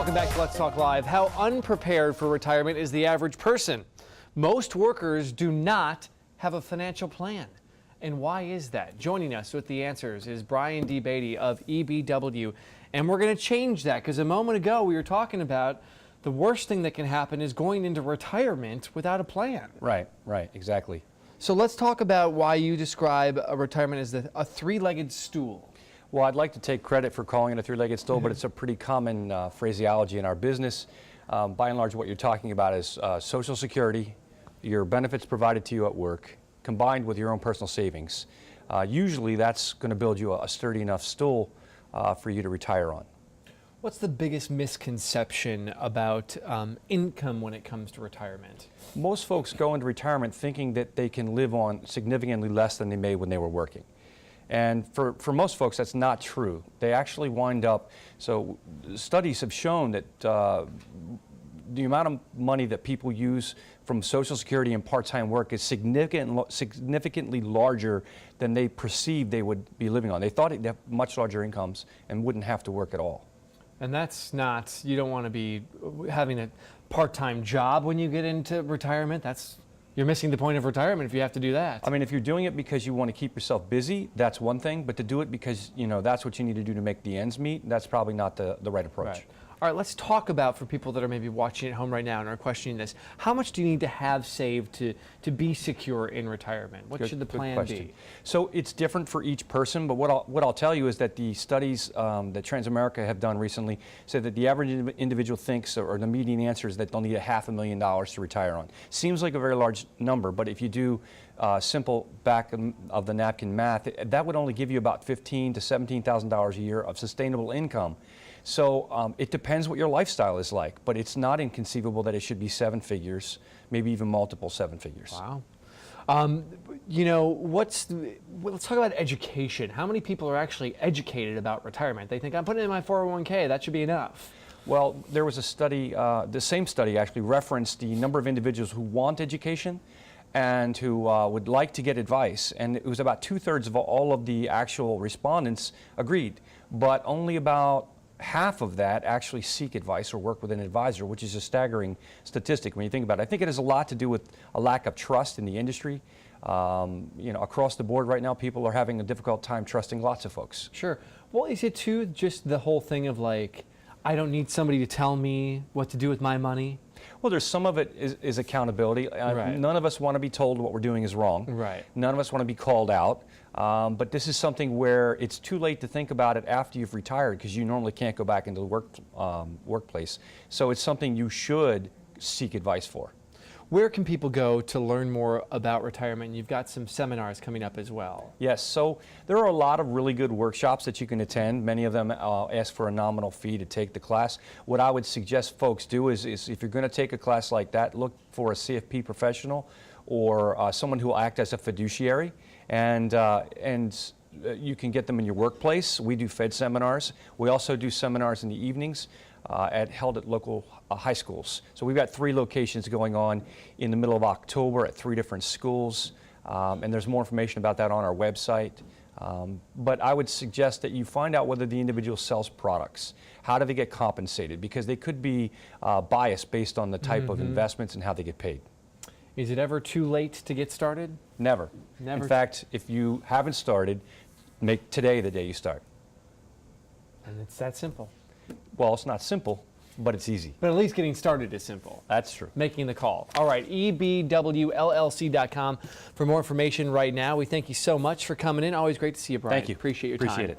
Welcome back to Let's Talk Live. How unprepared for retirement is the average person? Most workers do not have a financial plan. And why is that? Joining us with the answers is Bryan Beatty of EBW. And we're going to change that because a moment ago we were talking about the worst thing that can happen is going into retirement without a plan. Right, exactly. So let's talk about why you describe a retirement as a three-legged stool. Well, I'd like to take credit for calling it a three-legged stool, but it's a pretty common phraseology in our business. By and large, what you're talking about is Social Security, your benefits provided to you at work, combined with your own personal savings. Usually that's going to build you a sturdy enough stool for you to retire on. What's the biggest misconception about income when it comes to retirement? Most folks go into retirement thinking that they can live on significantly less than they made when they were working. And for most folks, that's not true. They actually wind up, so studies have shown that the amount of money that people use from Social Security and part-time work is significantly larger than they perceived they would be living on. They thought they'd have much larger incomes and wouldn't have to work at all. And that's not, you don't want to be having a part-time job when you get into retirement. You're missing the point of retirement if you have to do that. I mean, if you're doing it because you want to keep yourself busy, that's one thing. But to do it because, that's what you need to do to make the ends meet, that's probably not the right approach. Right. All right, let's talk about, for people that are maybe watching at home right now and are questioning this, how much do you need to have saved to be secure in retirement? What should the plan be? So it's different for each person, but what I'll tell you is that the studies that Transamerica have done recently said that the average individual thinks, or the median answer is that they'll need $500,000 to retire on. Seems like a very large number, but if you do simple back of the napkin math, that would only give you about $15,000 to $17,000 a year of sustainable income. So it depends what your lifestyle is like, but it's not inconceivable that it should be seven figures, maybe even multiple seven figures. Wow. Let's talk about education. How many people are actually educated about retirement? They think, I'm putting it in my 401k, that should be enough. Well, there was a study, the same study actually referenced the number of individuals who want education and who would like to get advice, and it was about 2/3 of all of the actual respondents agreed, but only about half of that actually seek advice or work with an advisor, which is a staggering statistic when you think about it. I think it has a lot to do with a lack of trust in the industry. Across the board right now, people are having a difficult time trusting lots of folks. Sure. Well, is it too just the whole thing of like, I don't need somebody to tell me what to do with my money? Well, there's some of it is accountability. Right. None of us want to be told what we're doing is wrong. Right. None of us want to be called out. But this is something where it's too late to think about it after you've retired because you normally can't go back into the workplace. So it's something you should seek advice for. Where can people go to learn more about retirement? You've got some seminars coming up as well. Yes, so there are a lot of really good workshops that you can attend. Many of them ask for a nominal fee to take the class. What I would suggest folks do is if you're going to take a class like that, look for a CFP professional or someone who will act as a fiduciary, and you can get them in your workplace. We do Fed seminars. We also do seminars in the evenings held at local high schools. So we've got 3 locations going on in the middle of October at 3 different schools, and there's more information about that on our website. But I would suggest that you find out whether the individual sells products. How do they get compensated? Because they could be biased based on the type of investments and how they get paid. Is it ever too late to get started? Never. Never. In fact, if you haven't started, make today the day you start. And it's that simple. Well, it's not simple, but it's easy. But at least getting started is simple. That's true. Making the call. All right, ebwllc.com for more information right now. We thank you so much for coming in. Always great to see you, Bryan. Thank you. Appreciate your time. Thank you.